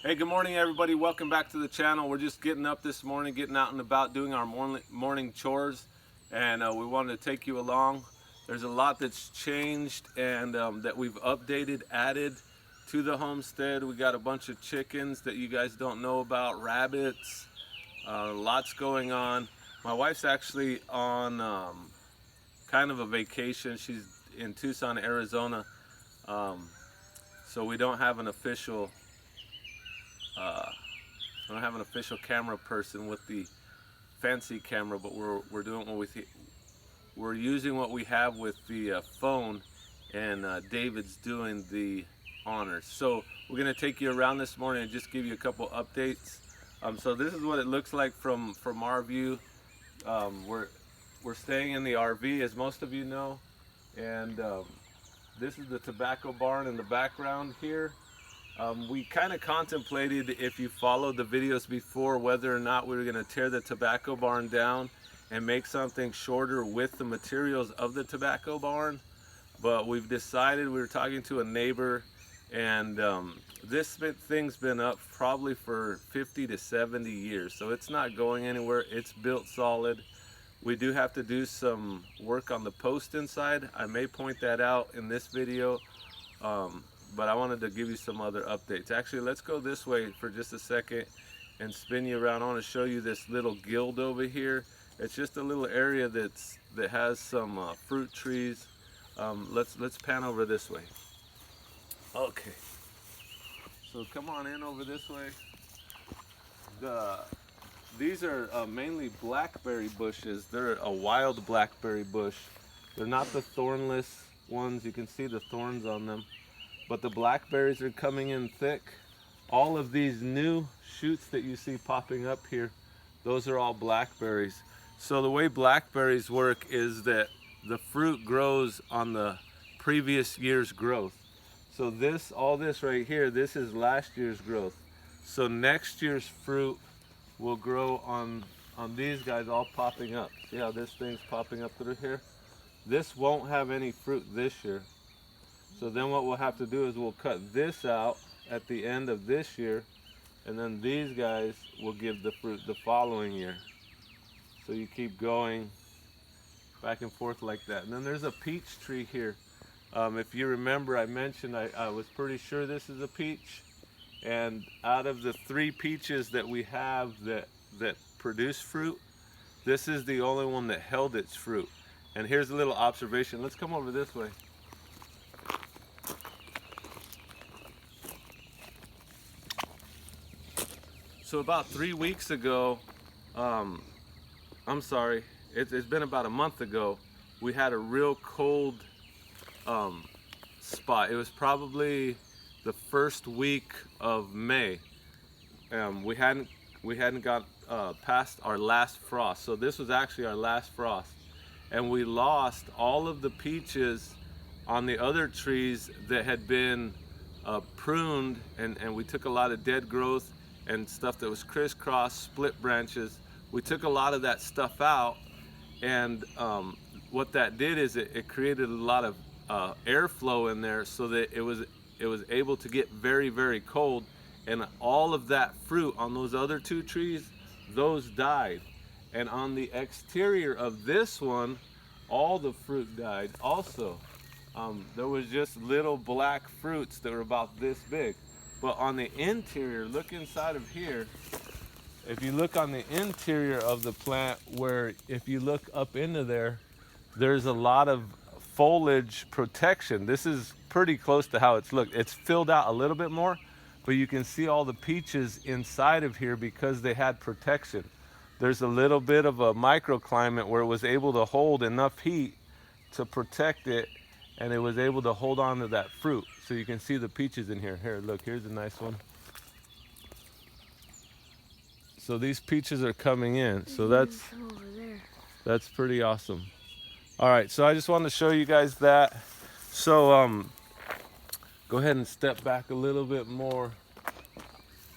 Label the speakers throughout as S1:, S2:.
S1: Hey, good morning everybody. Welcome back to the channel. We're just getting up this morning, getting out and about, doing our morning chores, and we wanted to take you along. There's a lot that's changed and that we've updated, added to the homestead. We got a bunch of chickens that you guys don't know about, rabbits, lots going on. My wife's actually on kind of a vacation. She's in Tucson, Arizona, um, so we don't have an official uh, I don't have an official camera person with the fancy camera, but we're doing what we're using what we have with the phone, and David's doing the honors. So we're gonna take you around this morning and just give you a couple updates. So this is what it looks like from our view. We're staying in the RV, as most of you know, and this is the tobacco barn in the background here. We kind of contemplated, if you followed the videos before, whether or not we were going to tear the tobacco barn down and make something shorter with the materials of the tobacco barn. But we've decided, we were talking to a neighbor, and this thing's been up probably for 50 to 70 years. So it's not going anywhere. It's built solid. We do have to do some work on the post inside. I may point that out in this video. But I wanted to give you some other updates. Actually, let's go this way for just a second and spin you around. I want to show you this little guild over here. It's just a little area that has some fruit trees. Let's pan over this way. Okay. So come on in over this way. These are mainly blackberry bushes. They're a wild blackberry bush. They're not the thornless ones. You can see the thorns on them. But the blackberries are coming in thick. All of these new shoots that you see popping up here, those are all blackberries. So the way blackberries work is that the fruit grows on the previous year's growth. So all this right here, this is last year's growth. So next year's fruit will grow on these guys all popping up. See how this thing's popping up through here? This won't have any fruit this year. So then what we'll have to do is we'll cut this out at the end of this year, and then these guys will give the fruit the following year. So you keep going back and forth like that. And then there's a peach tree here. If you remember, I mentioned I was pretty sure this is a peach. And out of the 3 peaches that we have that produce fruit, this is the only one that held its fruit. And here's a little observation. Let's come over this way. So about 3 weeks ago, I'm sorry, it's been about a month ago, we had a real cold spot. It was probably the first week of May. We hadn't got past our last frost. So this was actually our last frost. And we lost all of the peaches on the other trees that had been pruned, and we took a lot of dead growth and stuff that was crisscross, split branches. We took a lot of that stuff out, and what that did is it created a lot of airflow in there, so that it was able to get very, very cold, and all of that fruit on those other 2 trees, those died. And on the exterior of this one, all the fruit died also. There was just little black fruits that were about this big. But on the interior, look inside of here. If you look on the interior of the plant, where if you look up into there, there's a lot of foliage protection. This is pretty close to how it's looked. It's filled out a little bit more, but you can see all the peaches inside of here because they had protection. There's a little bit of a microclimate where it was able to hold enough heat to protect it, and it was able to hold on to that fruit. So you can see the peaches in here. Here, look, here's a nice one. So these peaches are coming in. So that's pretty awesome. All right, so I just wanted to show you guys that. So go ahead and step back a little bit more.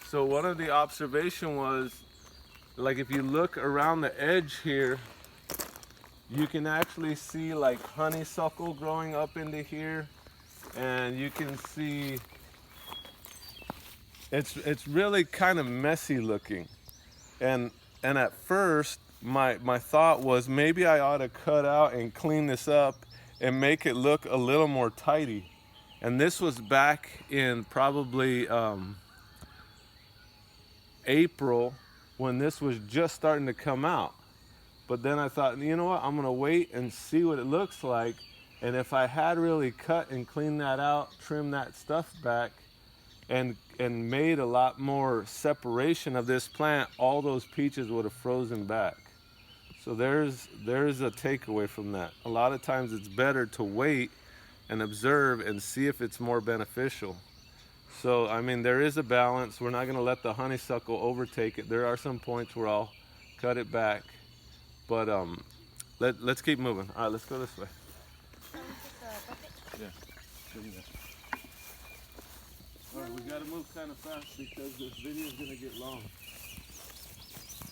S1: So one of the observation was, like, if you look around the edge here, you can actually see like honeysuckle growing up into here, and you can see it's really kind of messy looking, and at first my thought was maybe I ought to cut out and clean this up and make it look a little more tidy. And this was back in probably April, when this was just starting to come out. But then I thought, you know what, I'm gonna wait and see what it looks like. And if I had really cut and cleaned that out, trimmed that stuff back, and made a lot more separation of this plant, all those peaches would have frozen back. So there's a takeaway from that. A lot of times it's better to wait and observe and see if it's more beneficial. So I mean, there is a balance. We're not going to let the honeysuckle overtake it. There are some points where I'll cut it back, but let's keep moving. All right, let's go this way. Yeah. All right, we got to move kind of fast because this video is going to get long.